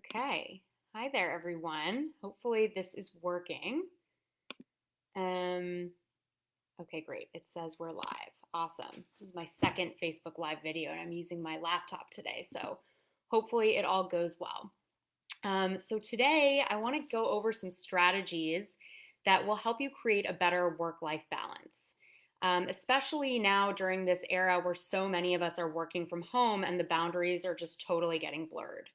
Okay. Hi there, everyone. Hopefully this is working. Um, okay, great. It says we're live. Awesome. This is my second Facebook Live video, and I'm using my laptop today, so hopefully it all goes well. So today I want to go over some strategies that will help you create a better work-life balance. Especially now during this era where so many of us are working from home and the boundaries are just totally getting blurred.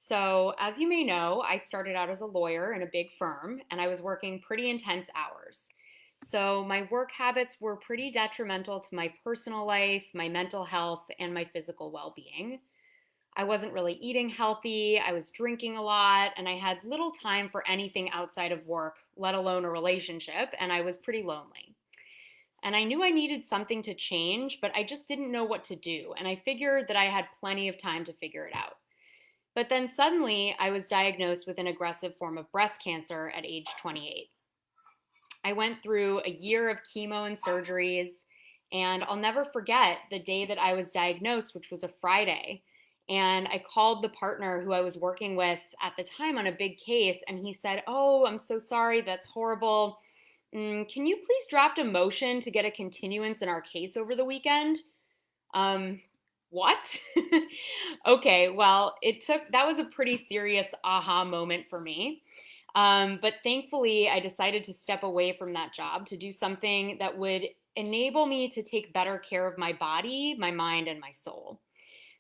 So, as you may know, I started out as a lawyer in a big firm and I was working pretty intense hours. So, my work habits were pretty detrimental to my personal life, my mental health, and my physical well being. I wasn't really eating healthy, I was drinking a lot, and I had little time for anything outside of work, let alone a relationship, and I was pretty lonely. And I knew I needed something to change, but I just didn't know what to do, and I figured that I had plenty of time to figure it out. But then suddenly, I was diagnosed with an aggressive form of breast cancer at age 28. I went through a year of chemo and surgeries, and I'll never forget the day that I was diagnosed, which was a Friday. And I called the partner who I was working with at the time on a big case, and he said, "Oh, I'm so sorry. That's horrible. Can you please draft a motion to get a continuance in our case over the weekend?" Um, what? Okay, well, that was a pretty serious aha moment for me. But thankfully, I decided to step away from that job to do something that would enable me to take better care of my body, my mind, and my soul.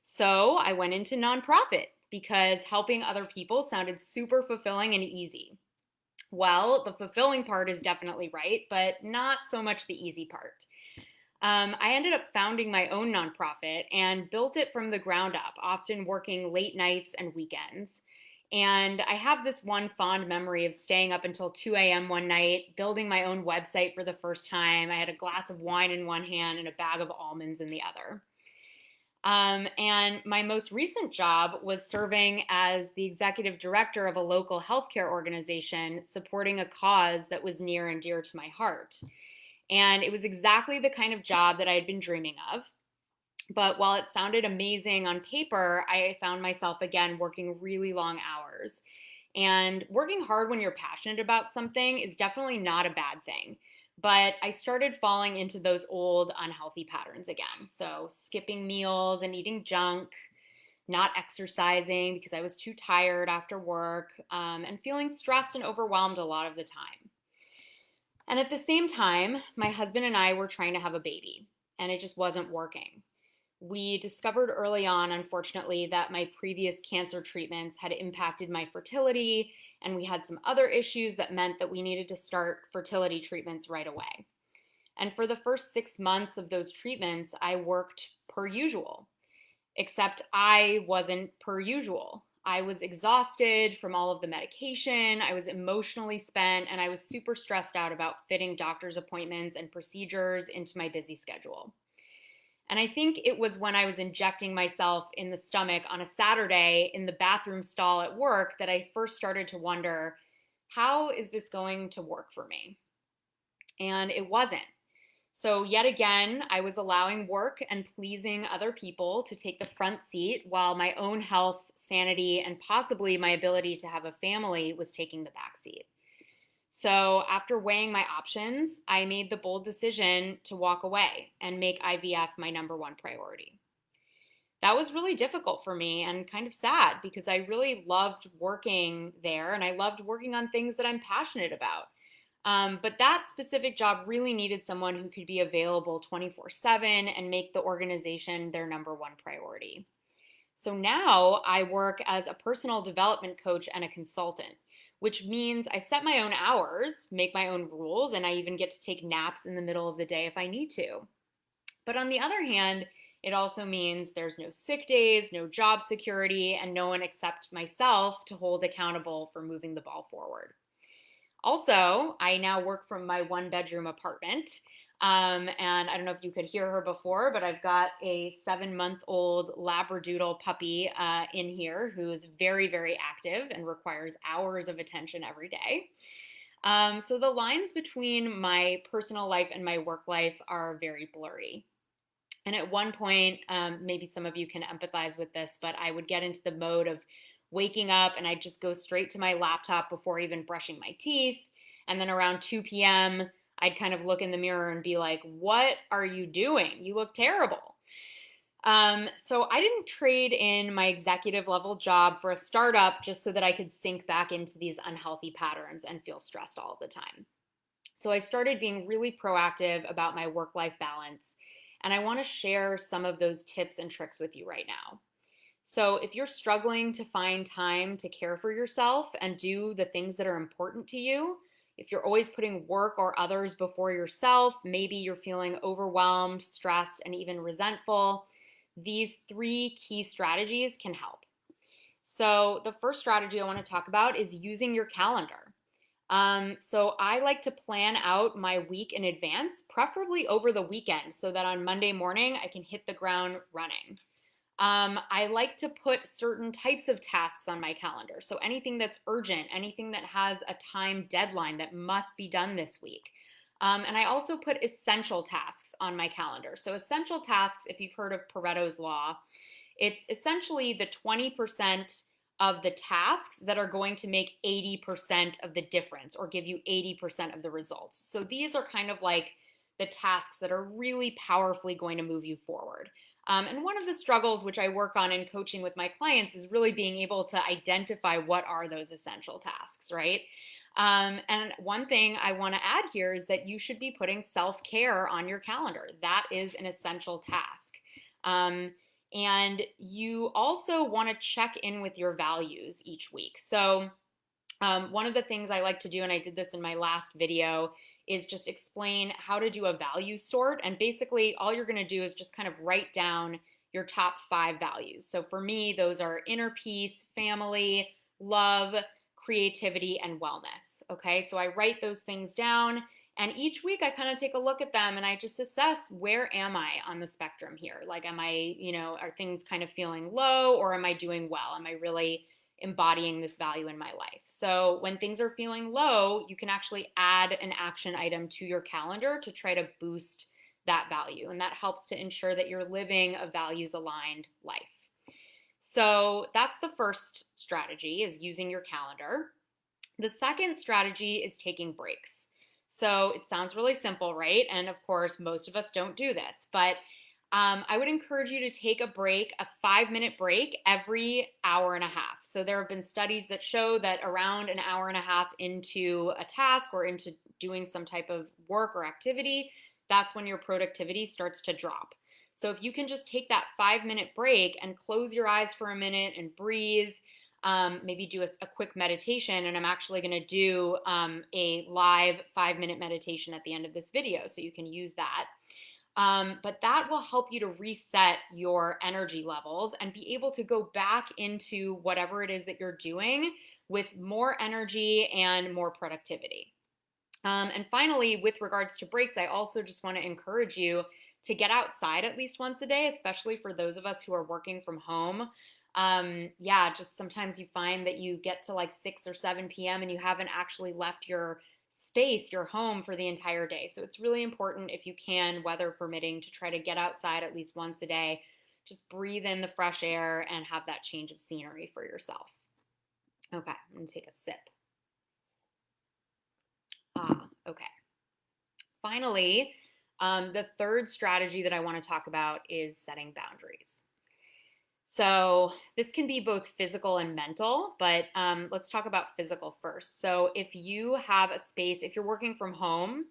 So I went into nonprofit because helping other people sounded super fulfilling and easy. Well, the fulfilling part is definitely right, but not so much the easy part. I ended up founding my own nonprofit and built it from the ground up, often working late nights and weekends. And I have this one fond memory of staying up until 2 a.m. one night, building my own website for the first time. I had a glass of wine in one hand and a bag of almonds in the other. And my most recent job was serving as the executive director of a local healthcare organization supporting a cause that was near and dear to my heart. And it was exactly the kind of job that I had been dreaming of. But while it sounded amazing on paper, I found myself again working really long hours. And working hard when you're passionate about something is definitely not a bad thing. But I started falling into those old unhealthy patterns again. So skipping meals and eating junk, not exercising because I was too tired after work, and feeling stressed and overwhelmed a lot of the time. And at the same time, my husband and I were trying to have a baby, and it just wasn't working. We discovered early on, unfortunately, that my previous cancer treatments had impacted my fertility, and we had some other issues that meant that we needed to start fertility treatments right away. And for the first 6 months of those treatments, I worked per usual, except I wasn't per usual. I was exhausted from all of the medication, I was emotionally spent, and I was super stressed out about fitting doctor's appointments and procedures into my busy schedule. And I think it was when I was injecting myself in the stomach on a Saturday in the bathroom stall at work that I first started to wonder, how is this going to work for me? And it wasn't. So, yet again, I was allowing work and pleasing other people to take the front seat while my own health, sanity, and possibly my ability to have a family was taking the back seat. So, after weighing my options, I made the bold decision to walk away and make IVF my number one priority. That was really difficult for me and kind of sad because I really loved working there and I loved working on things that I'm passionate about. But that specific job really needed someone who could be available 24/7 and make the organization their number one priority. So now I work as a personal development coach and a consultant, which means I set my own hours, make my own rules, and I even get to take naps in the middle of the day if I need to. But on the other hand, it also means there's no sick days, no job security, and no one except myself to hold accountable for moving the ball forward. Also, I now work from my one bedroom apartment. And I don't know if you could hear her before, but I've got a 7-month-old Labradoodle puppy in here who is very, very active and requires hours of attention every day. So the lines between my personal life and my work life are very blurry. And at one point, maybe some of you can empathize with this, but I would get into the mode of waking up and I'd just go straight to my laptop before even brushing my teeth. And then around 2 p.m., I'd kind of look in the mirror and be like, what are you doing? You look terrible. So I didn't trade in my executive level job for a startup just so that I could sink back into these unhealthy patterns and feel stressed all the time. So I started being really proactive about my work-life balance, and I want to share some of those tips and tricks with you right now. So if you're struggling to find time to care for yourself and do the things that are important to you, if you're always putting work or others before yourself, maybe you're feeling overwhelmed, stressed, and even resentful, these 3 key strategies can help. So the first strategy I want to talk about is using your calendar. So I like to plan out my week in advance, preferably over the weekend, so that on Monday morning I can hit the ground running. I like to put certain types of tasks on my calendar. So anything that's urgent, anything that has a time deadline that must be done this week. And I also put essential tasks on my calendar. So essential tasks, if you've heard of Pareto's Law, it's essentially the 20% of the tasks that are going to make 80% of the difference or give you 80% of the results. So these are kind of like the tasks that are really powerfully going to move you forward. And one of the struggles which I work on in coaching with my clients is really being able to identify what are those essential tasks, right? And one thing I want to add here is that you should be putting self-care on your calendar. That is an essential task. And you also want to check in with your values each week. So one of the things I like to do, and I did this in my last video, is just explain how to do a value sort. And basically all you're going to do is just kind of write down your top 5 values. So for me, those are inner peace, family, love, creativity, and wellness. Okay, so I write those things down, and each week I kind of take a look at them and I just assess, where am I on the spectrum here? Like, am I, are things kind of feeling low, or am I doing well? Am I really embodying this value in my life? So when things are feeling low, you can actually add an action item to your calendar to try to boost that value. And that helps to ensure that you're living a values aligned life. So that's the first strategy, is using your calendar. The second strategy is taking breaks. So it sounds really simple, right? And of course, most of us don't do this, but I would encourage you to take a break, a 5-minute break every hour and a half. So there have been studies that show that around an hour and a half into a task or into doing some type of work or activity, that's when your productivity starts to drop. So if you can just take that 5-minute break and close your eyes for a minute and breathe, maybe do a quick meditation, and I'm actually going to do a live 5-minute meditation at the end of this video, so you can use that. But that will help you to reset your energy levels and be able to go back into whatever it is that you're doing with more energy and more productivity. And finally, with regards to breaks, I also just want to encourage you to get outside at least once a day, especially for those of us who are working from home. Just sometimes you find that you get to like 6 or 7 p.m. and you haven't actually left your space, your home, for the entire day. So it's really important, if you can, weather permitting, to try to get outside at least once a day. Just breathe in the fresh air and have that change of scenery for yourself. Okay, I'm going to take a sip. Okay. Finally, the third strategy that I want to talk about is setting boundaries. So this can be both physical and mental, but let's talk about physical first. So if you have a space, if you're working from home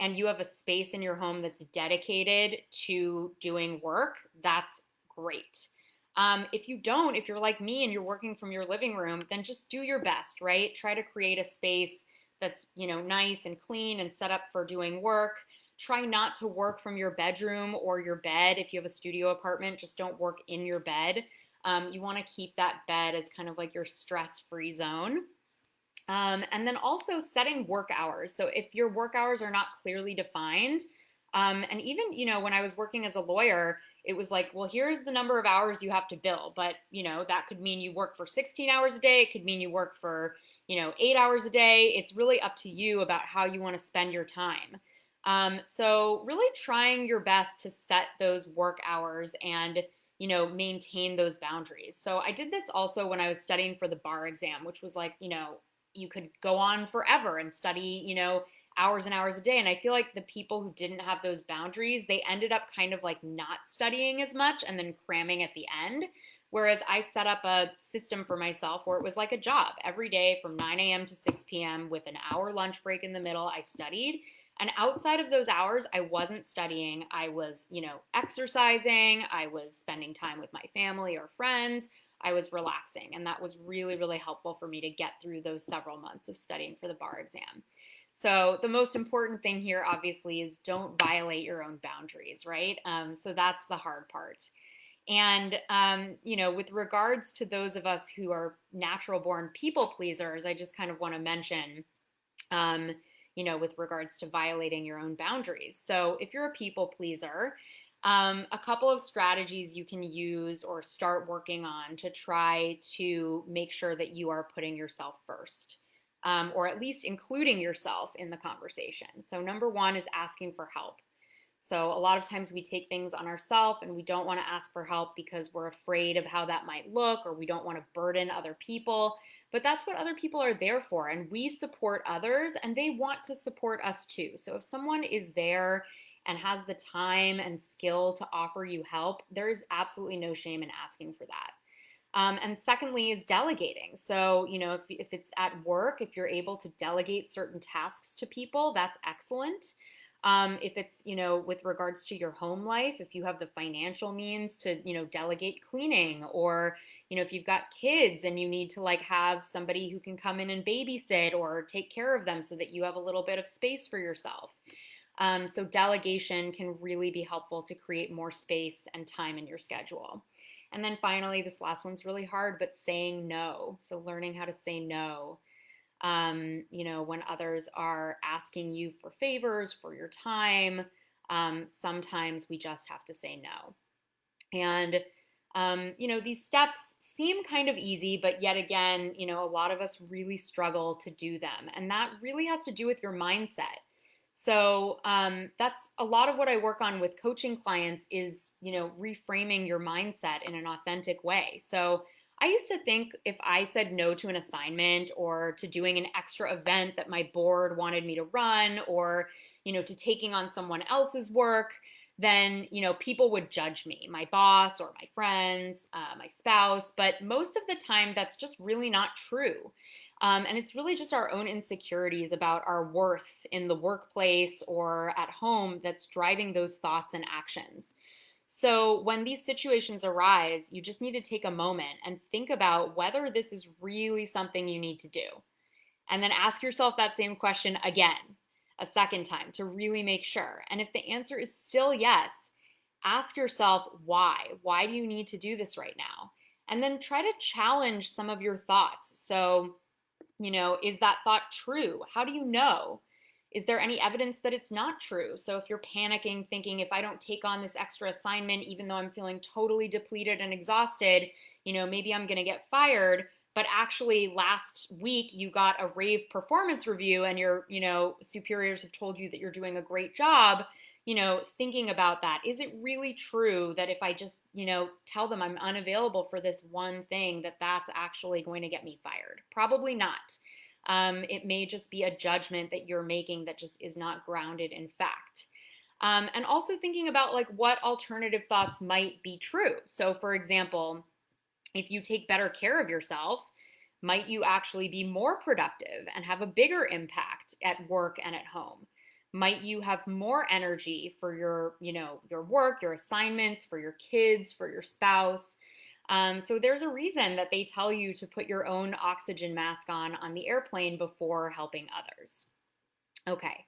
and you have a space in your home that's dedicated to doing work, that's great. If you don't, if you're like me and you're working from your living room, then just do your best, right? Try to create a space that's, nice and clean and set up for doing work. Try not to work from your bedroom or your bed. If you have a studio apartment, just don't work in your bed. You want to keep that bed as kind of like your stress-free zone. And then also setting work hours. So if your work hours are not clearly defined, and even, when I was working as a lawyer, it was like, well, here's the number of hours you have to bill. But, that could mean you work for 16 hours a day. It could mean you work for, 8 hours a day. It's really up to you about how you want to spend your time. So really trying your best to set those work hours and maintain those boundaries. So I did this also when I was studying for the bar exam, which was like, you could go on forever and study, hours and hours a day. And I feel like the people who didn't have those boundaries, they ended up kind of like not studying as much and then cramming at the end. Whereas I set up a system for myself where it was like a job. Every day from 9 a.m. to 6 p.m. with an hour lunch break in the middle, I studied. And outside of those hours, I wasn't studying. I was, exercising. I was spending time with my family or friends. I was relaxing. And that was really, really helpful for me to get through those several months of studying for the bar exam. So the most important thing here, obviously, is don't violate your own boundaries, right? So that's the hard part. And, with regards to those of us who are natural born people pleasers, I just kind of want to mention, with regards to violating your own boundaries. So if you're a people pleaser, a couple of strategies you can use or start working on to try to make sure that you are putting yourself first, or at least including yourself in the conversation. So number one is asking for help. So a lot of times we take things on ourselves and we don't want to ask for help because we're afraid of how that might look, or we don't want to burden other people. But that's what other people are there for. And we support others and they want to support us too. So if someone is there and has the time and skill to offer you help, there is absolutely no shame in asking for that. And secondly is delegating. So, if it's at work, if you're able to delegate certain tasks to people, that's excellent. If it's, with regards to your home life, if you have the financial means to, delegate cleaning, or, if you've got kids and you need to like have somebody who can come in and babysit or take care of them so that you have a little bit of space for yourself. So delegation can really be helpful to create more space and time in your schedule. And then finally, this last one's really hard, but saying no. So learning how to say no. When others are asking you for favors, for your time, sometimes we just have to say no. And, these steps seem kind of easy, but yet again, a lot of us really struggle to do them. And that really has to do with your mindset. So that's a lot of what I work on with coaching clients is, reframing your mindset in an authentic way. So I used to think if I said no to an assignment or to doing an extra event that my board wanted me to run, or, to taking on someone else's work, then, people would judge me, my boss or my friends, my spouse. But most of the time, that's just really not true. And it's really just our own insecurities about our worth in the workplace or at home that's driving those thoughts and actions. So when these situations arise, you just need to take a moment and think about whether this is really something you need to do. And then ask yourself that same question again, a second time, to really make sure. And if the answer is still yes, ask yourself why. Why do you need to do this right now? And then try to challenge some of your thoughts. So, is that thought true? How do you know? Is there any evidence that it's not true? So if you're panicking, thinking if I don't take on this extra assignment, even though I'm feeling totally depleted and exhausted, maybe I'm going to get fired. But actually last week you got a rave performance review and your, superiors have told you that you're doing a great job. Thinking about that, is it really true that if I just, tell them I'm unavailable for this one thing, that that's actually going to get me fired? Probably not. It may just be a judgment that you're making that just is not grounded in fact. And also thinking about like what alternative thoughts might be true. So for example, if you take better care of yourself, might you actually be more productive and have a bigger impact at work and at home? Might you have more energy for your work, your assignments, for your kids, for your spouse? So there's a reason that they tell you to put your own oxygen mask on the airplane before helping others. Okay,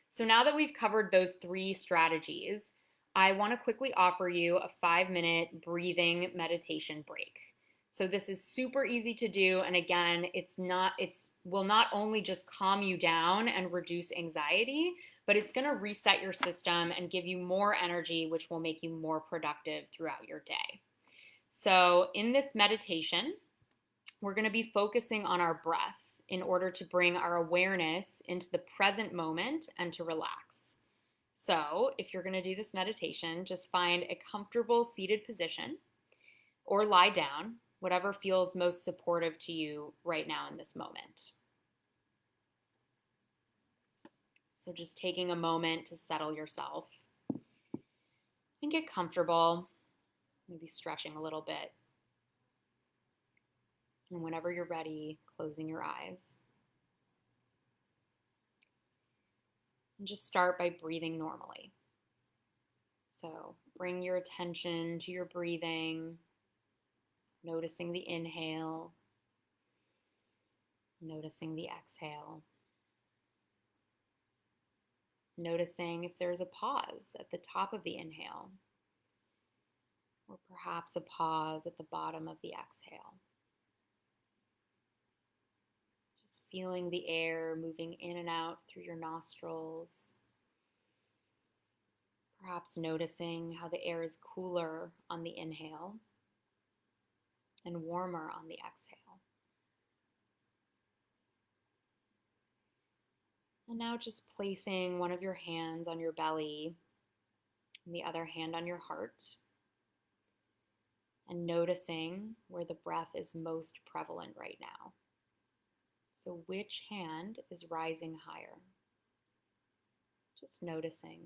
so now that we've covered those 3 strategies, I want to quickly offer you a 5-minute breathing meditation break. So this is super easy to do. And again, it will not only just calm you down and reduce anxiety, but it's going to reset your system and give you more energy, which will make you more productive throughout your day. So in this meditation, we're going to be focusing on our breath in order to bring our awareness into the present moment and to relax. So if you're going to do this meditation, just find a comfortable seated position. or lie down, whatever feels most supportive to you right now in this moment. So just taking a moment to settle yourself and get comfortable, maybe stretching a little bit. And whenever you're ready, closing your eyes. And just start by breathing normally. So bring your attention to your breathing, noticing the inhale, noticing the exhale. Noticing if there's a pause at the top of the inhale, or perhaps a pause at the bottom of the exhale. Just feeling the air moving in and out through your nostrils. Perhaps noticing how the air is cooler on the inhale and warmer on the exhale. And now just placing one of your hands on your belly and the other hand on your heart, and noticing where the breath is most prevalent right now. So which hand is rising higher? Just noticing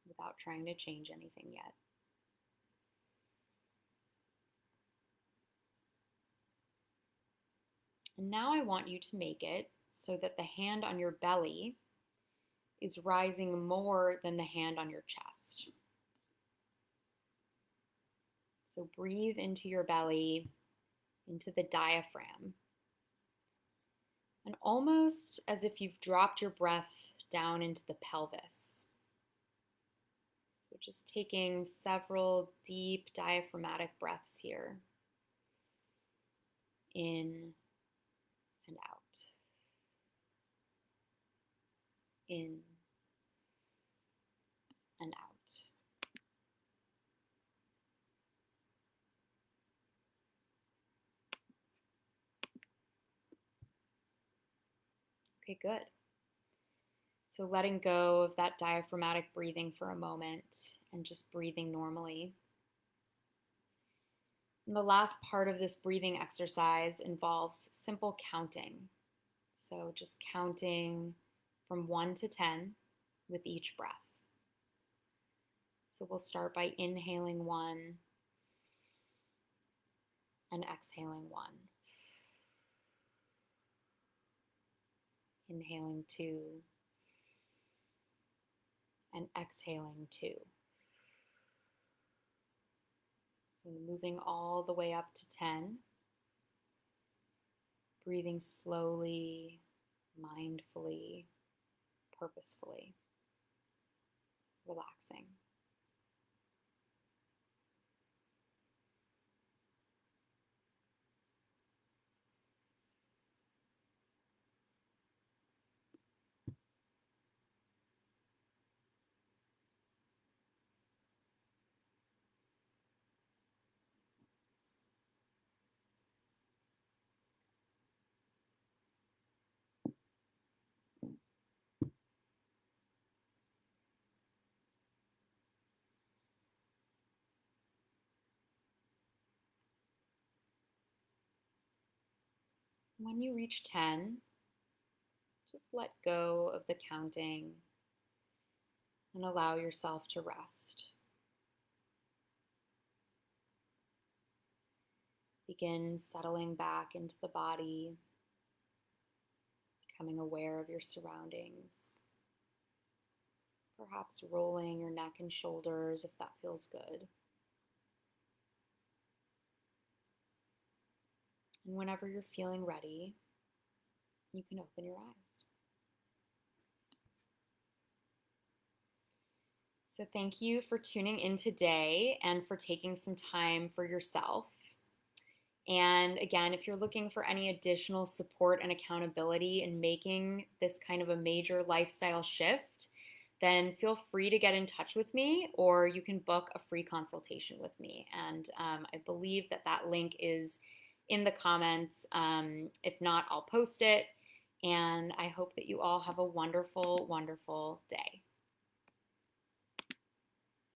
without trying to change anything yet. And now I want you to make it so that the hand on your belly is rising more than the hand on your chest. So breathe into your belly, into the diaphragm, and almost as if you've dropped your breath down into the pelvis. So just taking several deep diaphragmatic breaths here, in and out, in and out. Okay, good. So letting go of that diaphragmatic breathing for a moment and just breathing normally. And the last part of this breathing exercise involves simple counting. So just counting from 1 to 10 with each breath. So we'll start by inhaling 1 and exhaling 1. Inhaling 2 and exhaling 2. So moving all the way up to 10. Breathing slowly, mindfully, purposefully, relaxing. When you reach 10, just let go of the counting and allow yourself to rest. Begin settling back into the body, becoming aware of your surroundings. Perhaps rolling your neck and shoulders if that feels good. And whenever you're feeling ready, you can open your eyes. So thank you for tuning in today and for taking some time for yourself. And again, if you're looking for any additional support and accountability in making this kind of a major lifestyle shift, then feel free to get in touch with me, or you can book a free consultation with me. And I believe that link is in the comments. If not, I'll post it. And I hope that you all have a wonderful, wonderful day.